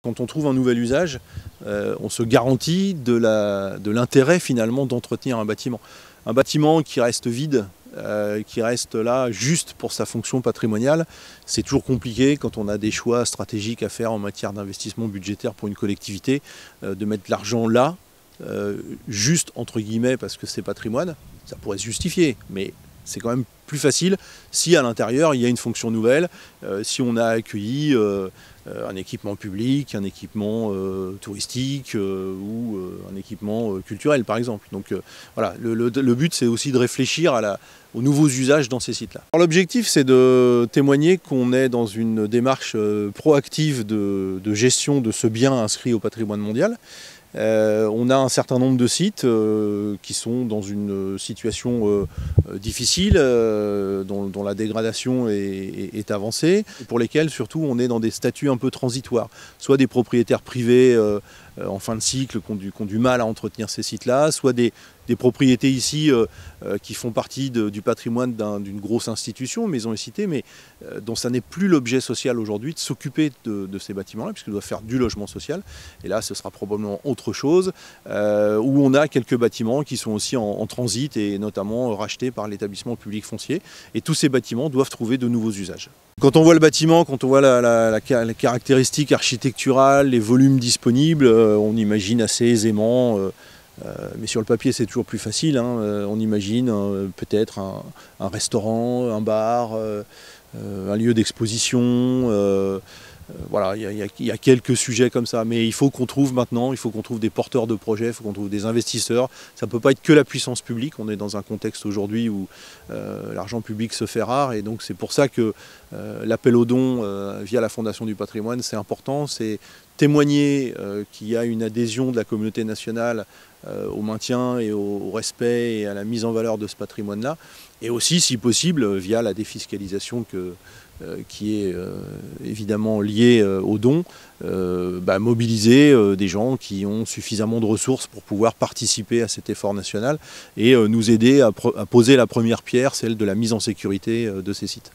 Quand on trouve un nouvel usage, on se garantit de l'intérêt finalement d'entretenir un bâtiment. Un bâtiment qui reste vide, qui reste là juste pour sa fonction patrimoniale, c'est toujours compliqué quand on a des choix stratégiques à faire en matière d'investissement budgétaire pour une collectivité, de mettre l'argent là, juste entre guillemets parce que c'est patrimoine. Ça pourrait se justifier, mais c'est quand même plus facile si à l'intérieur il y a une fonction nouvelle, si on a accueilli un équipement public, un équipement touristique ou un équipement culturel par exemple. Donc voilà, le but c'est aussi de réfléchir aux nouveaux usages dans ces sites-là. L'objectif c'est de témoigner qu'on est dans une démarche proactive de gestion de ce bien inscrit au patrimoine mondial. On a un certain nombre de sites qui sont dans une situation difficile, dont la dégradation est avancée, pour lesquels surtout on est dans des statuts un peu transitoires, soit des propriétaires privés en fin de cycle qui ont du mal à entretenir ces sites-là, soit des propriétés ici qui font partie du patrimoine d'une grosse institution, Maisons et Cités, mais dont ça n'est plus l'objet social aujourd'hui de s'occuper de ces bâtiments-là, puisqu'ils doivent faire du logement social. Et là, ce sera probablement autre chose, où on a quelques bâtiments qui sont aussi en transit et notamment rachetés par l'établissement public foncier. Et tous ces bâtiments doivent trouver de nouveaux usages. Quand on voit le bâtiment, quand on voit la caractéristique architecturale, les volumes disponibles, on imagine assez aisément, mais sur le papier c'est toujours plus facile, on imagine peut-être un restaurant, un bar, un lieu d'exposition. Voilà, il y a quelques sujets comme ça, mais il faut qu'on trouve maintenant, il faut qu'on trouve des porteurs de projets, il faut qu'on trouve des investisseurs. Ça ne peut pas être que la puissance publique, on est dans un contexte aujourd'hui où l'argent public se fait rare, et donc c'est pour ça que l'appel aux dons via la Fondation du patrimoine, c'est important, c'est témoigner qu'il y a une adhésion de la communauté nationale au maintien et au respect et à la mise en valeur de ce patrimoine-là, et aussi, si possible, via la défiscalisation qui est évidemment liée aux dons, mobiliser des gens qui ont suffisamment de ressources pour pouvoir participer à cet effort national et nous aider à poser la première pierre, celle de la mise en sécurité de ces sites.